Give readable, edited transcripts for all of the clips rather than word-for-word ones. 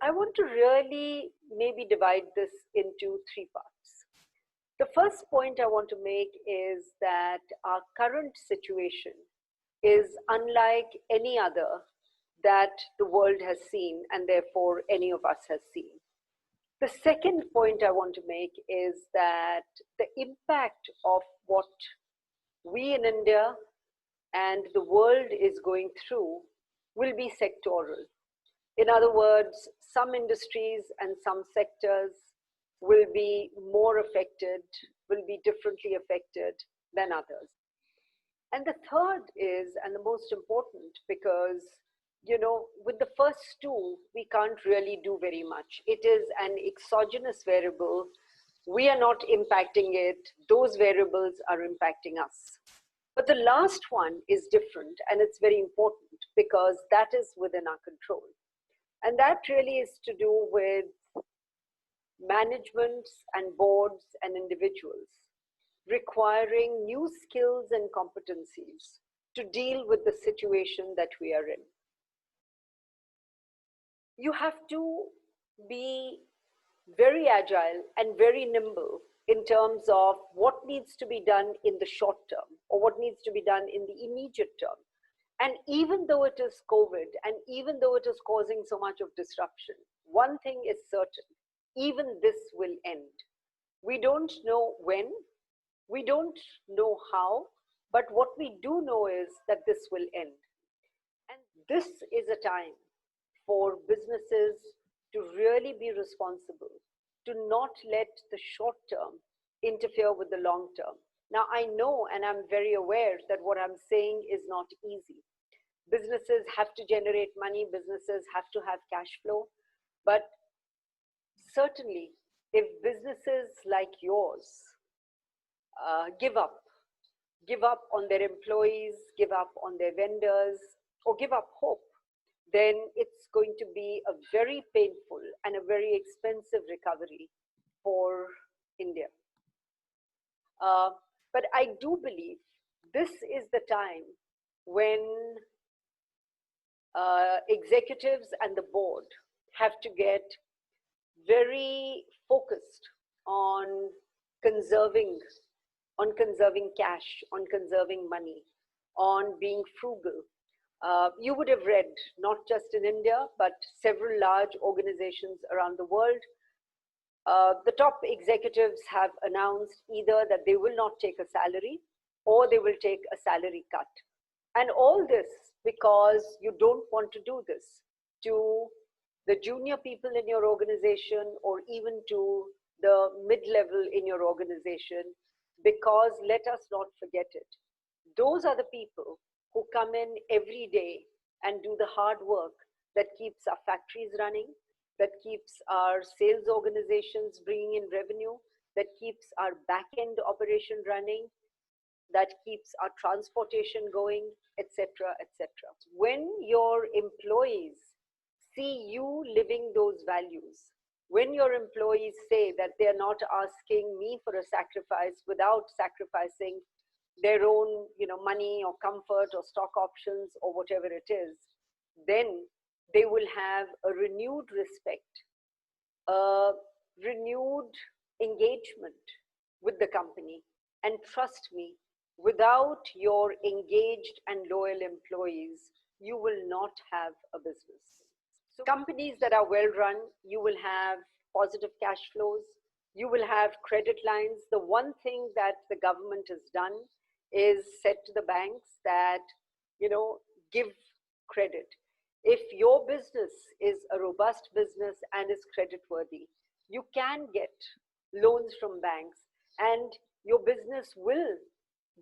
I want to really maybe divide this into three parts. The first point I want to make is that our current situation is unlike any other that the world has seen, and therefore any of us has seen. The second point I want to make is that the impact of what we in India and the world is going through will be sectoral. In other words, some industries and some sectors will be more affected, will be differently affected than others. And the third is, and the most important, because, with the first two, we can't really do very much. It is an exogenous variable. We are not impacting it. Those variables are impacting us. But the last one is different, and it's very important because that is within our control. And that really is to do with managements and boards and individuals requiring new skills and competencies to deal with the situation that we are in. You have to be very agile and very nimble in terms of what needs to be done in the short term or what needs to be done in the immediate term. And even though it is COVID, and even though it is causing so much of disruption, one thing is certain: even this will end. We don't know when, we don't know how, but what we do know is that this will end. And this is a time for businesses to really be responsible, to not let the short term interfere with the long term. Now, I know, and I'm very aware that what I'm saying is not easy. Businesses have to generate money, businesses have to have cash flow, but certainly if businesses like yours give up on their employees, give up on their vendors, or give up hope, then it's going to be a very painful and a very expensive recovery for India. But I do believe this is the time when executives and the board have to get very focused on conserving cash, on conserving money, on being frugal. You would have read, not just in India, but several large organizations around the world. The top executives have announced either that they will not take a salary or they will take a salary cut. And all this because you don't want to do this to the junior people in your organization or even to the mid-level in your organization, because let us not forget it. Those are the people who come in every day and do the hard work that keeps our factories running, that keeps our sales organizations bringing in revenue, that keeps our back-end operation running, that keeps our transportation going, etc., etc. When your employees see you living those values, when your employees say that they're not asking me for a sacrifice without sacrificing their own, money or comfort or stock options or whatever it is, then they will have a renewed respect, a renewed engagement with the company. And trust me, without your engaged and loyal employees, you will not have a business. So companies that are well run, you will have positive cash flows, you will have credit lines. The one thing that the government has done is said to the banks that, give credit. If your business is a robust business and is creditworthy, you can get loans from banks and your business will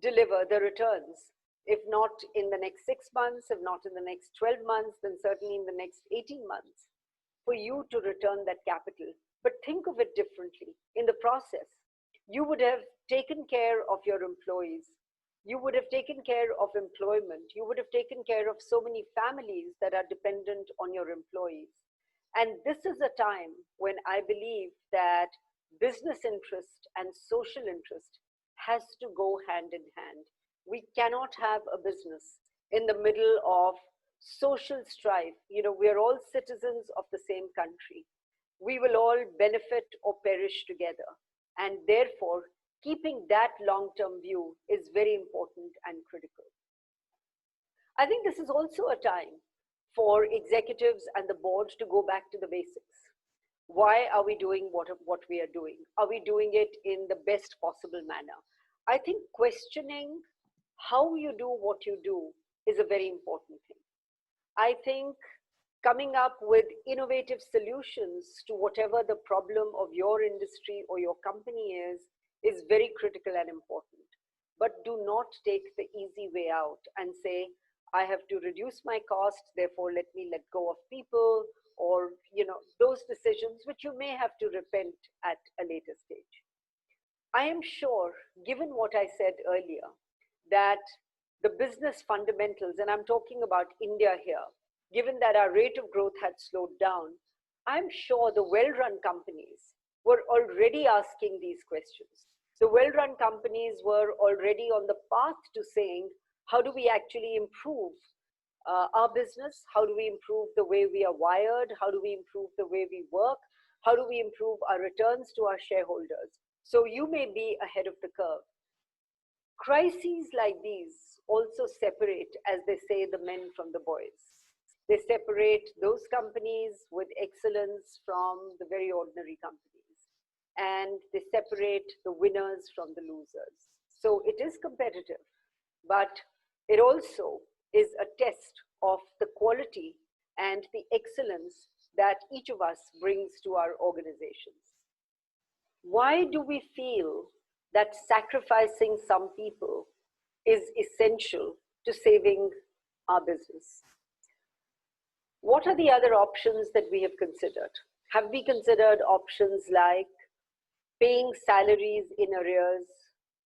deliver the returns. If not in the next 6 months, if not in the next 12 months, then certainly in the next 18 months for you to return that capital. But think of it differently. In the process, you would have taken care of your employees. You would have taken care of employment. You would have taken care of so many families that are dependent on your employees. And this is a time when I believe that business interest and social interest has to go hand in hand. We cannot have a business in the middle of social strife. We are all citizens of the same country. We will all benefit or perish together. And therefore, keeping that long-term view is very important and critical. I think this is also a time for executives and the board to go back to the basics. Why are we doing what we are doing? Are we doing it in the best possible manner? I think questioning how you do what you do is a very important thing. I think coming up with innovative solutions to whatever the problem of your industry or your company is very critical and important. But do not take the easy way out and say, I have to reduce my costs, therefore let me let go of people, or those decisions which you may have to repent at a later stage. I am sure, given what I said earlier, that the business fundamentals, and I'm talking about India here, given that our rate of growth had slowed down, I'm sure the well-run companies were already asking these questions. The well-run companies were already on the path to saying, how do we actually improve our business? How do we improve the way we are wired? How do we improve the way we work? How do we improve our returns to our shareholders? So you may be ahead of the curve. Crises like these also separate, as they say, the men from the boys. They separate those companies with excellence from the very ordinary companies. And they separate the winners from the losers. So it is competitive, but it also is a test of the quality and the excellence that each of us brings to our organizations. Why do we feel that sacrificing some people is essential to saving our business? What are the other options that we have considered? Have we considered options like paying salaries in arrears,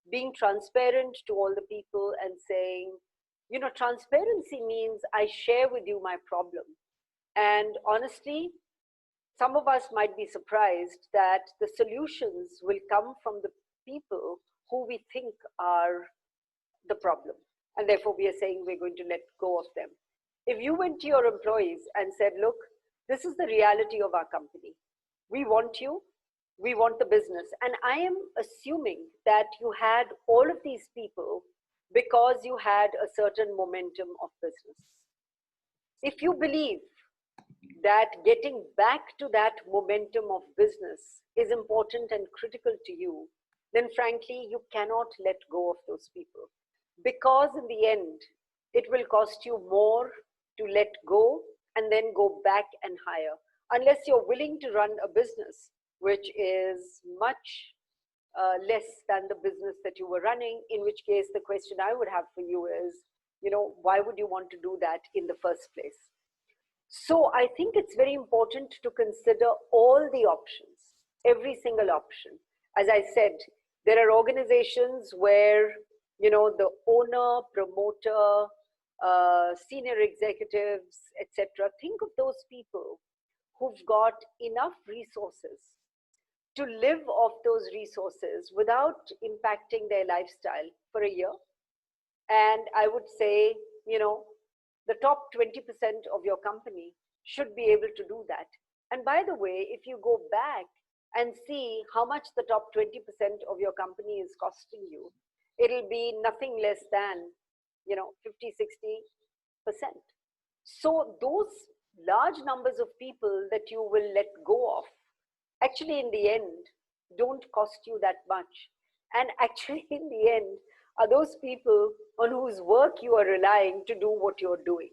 being transparent to all the people and saying, transparency means I share with you my problem. And honestly, some of us might be surprised that the solutions will come from the people who we think are the problem. And therefore, we are saying we're going to let go of them. If you went to your employees and said, look, this is the reality of our company. We want you. We want the business. And I am assuming that you had all of these people because you had a certain momentum of business. If you believe that getting back to that momentum of business is important and critical to you, then frankly, you cannot let go of those people. Because in the end, it will cost you more to let go and then go back and hire, unless you're willing to run a business which is much less than the business that you were running, in which case the question I would have for you is, why would you want to do that in the first place? So I think it's very important to consider all the options, every single option. As I said, there are organizations where, the owner, promoter, senior executives, etc. Think of those people who've got enough resources to live off those resources without impacting their lifestyle for a year. And I would say, the top 20% of your company should be able to do that. And by the way, if you go back and see how much the top 20% of your company is costing you, it'll be nothing less than, 50, 60%. So those large numbers of people that you will let go of, actually in the end, don't cost you that much. And actually in the end, are those people on whose work you are relying to do what you're doing.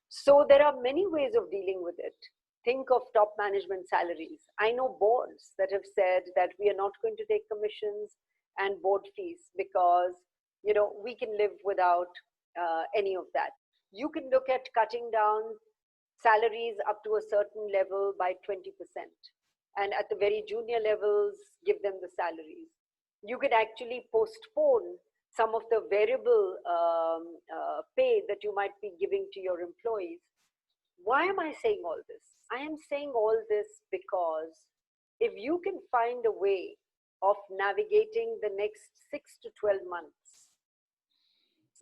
So there are many ways of dealing with it. Think of top management salaries. I know boards that have said that we are not going to take commissions and board fees because, we can live without any of that. You can look at cutting down salaries up to a certain level by 20%. And at the very junior levels, give them the salaries. You could actually postpone some of the variable pay that you might be giving to your employees. Why am I saying all this? I am saying all this because if you can find a way of navigating the next 6 to 12 months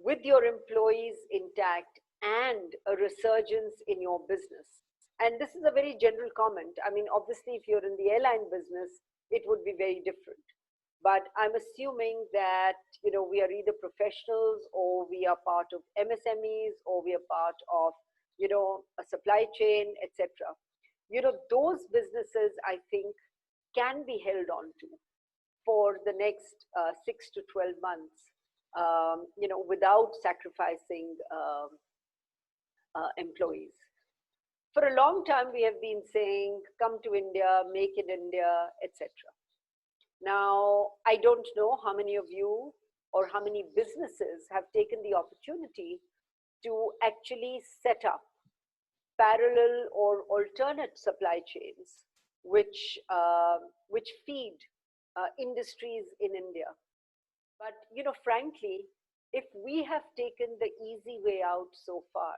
with your employees intact and a resurgence in your business. And this is a very general comment. I mean, obviously, if you're in the airline business, it would be very different. But I'm assuming that, we are either professionals, or we are part of MSMEs, or we are part of, a supply chain, etc. Those businesses, I think, can be held on to for the next 6 to 12 months, without sacrificing employees. For a long time, we have been saying, come to India, make in India, etc. Now, I don't know how many of you or how many businesses have taken the opportunity to actually set up parallel or alternate supply chains which feed industries in India. But frankly, if we have taken the easy way out so far,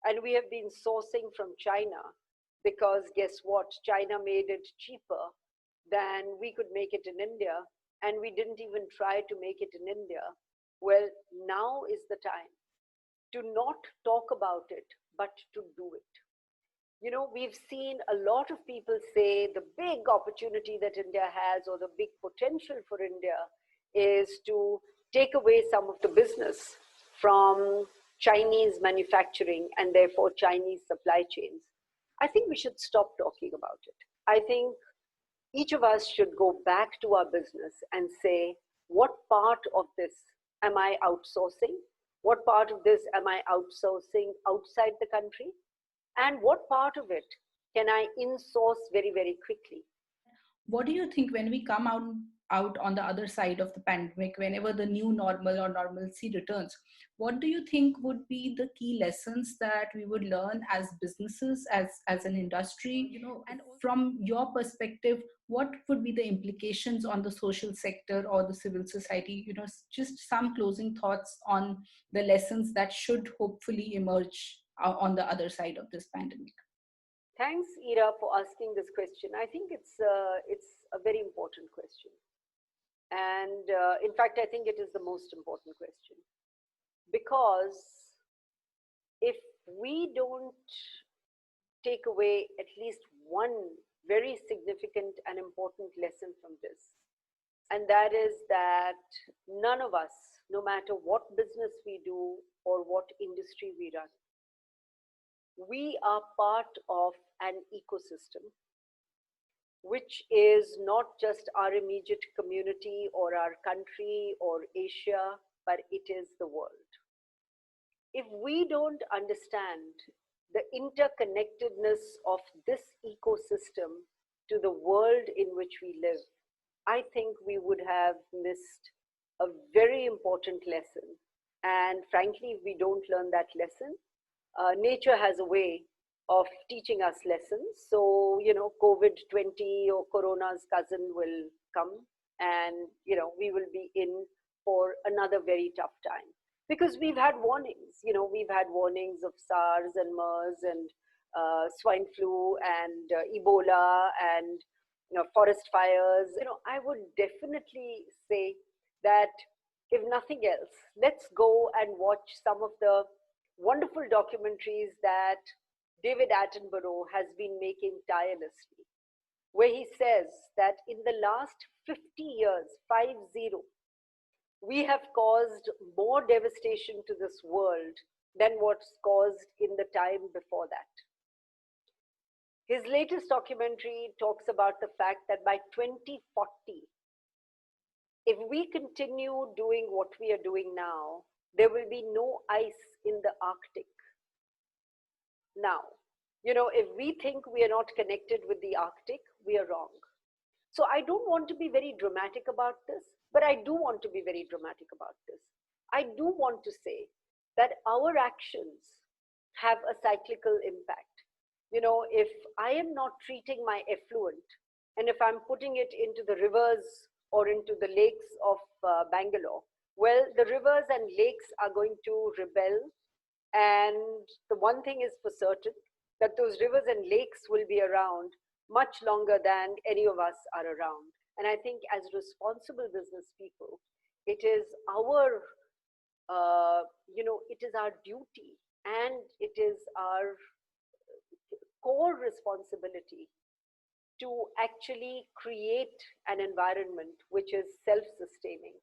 and we have been sourcing from China, because guess what? China made it cheaper than we could make it in India, and we didn't even try to make it in India. Well, now is the time to not talk about it, but to do it. We've seen a lot of people say the big opportunity that India has, or the big potential for India, is to take away some of the business from Chinese manufacturing and therefore Chinese supply chains. I think we should stop talking about it. I think each of us should go back to our business and say, what part of this am I outsourcing? What part of this am I outsourcing outside the country? And what part of it can I in-source very, very quickly? What do you think when we come out on the other side of the pandemic, whenever the new normal or normalcy returns, what do you think would be the key lessons that we would learn as businesses, as an industry? And from your perspective, what would be the implications on the social sector or the civil society? Just some closing thoughts on the lessons that should hopefully emerge on the other side of this pandemic. Thanks, Ira, for asking this question. I think it's a very important question. And in fact, I think it is the most important question. Because if we don't take away at least one very significant and important lesson from this, and that is that none of us, no matter what business we do or what industry we run, we are part of an ecosystem which is not just our immediate community or our country or Asia, but it is the world. If we don't understand the interconnectedness of this ecosystem to the world in which we live, I think we would have missed a very important lesson. And frankly, if we don't learn that lesson, nature has a way of teaching us lessons. So, COVID-20 or Corona's cousin will come, and, we will be in for another very tough time. Because we've had warnings, we've had warnings of SARS and MERS and swine flu and Ebola and, forest fires. I would definitely say that if nothing else, let's go and watch some of the wonderful documentaries that David Attenborough has been making tirelessly, where he says that in the last 50 years, 50, we have caused more devastation to this world than what's caused in the time before that. His latest documentary talks about the fact that by 2040, if we continue doing what we are doing now, there will be no ice in the Arctic. Now, if we think we are not connected with the Arctic, we are wrong. So I don't want to be very dramatic about this, but I do want to be very dramatic about this. I do want to say that our actions have a cyclical impact. If I am not treating my effluent, and if I'm putting it into the rivers or into the lakes of Bangalore, well, the rivers and lakes are going to rebel. And the one thing is for certain, that those rivers and lakes will be around much longer than any of us are around. And I think as responsible business people, it is our, it is our duty And it is our core responsibility to actually create an environment which is self-sustaining,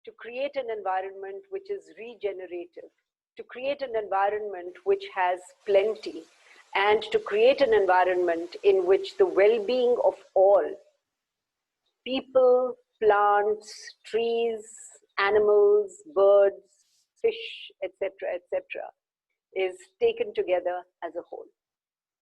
to create an environment which is regenerative, to create an environment which has plenty, and to create an environment in which the well-being of all, people, plants, trees, animals, birds, fish, etc., etc., is taken together as a whole.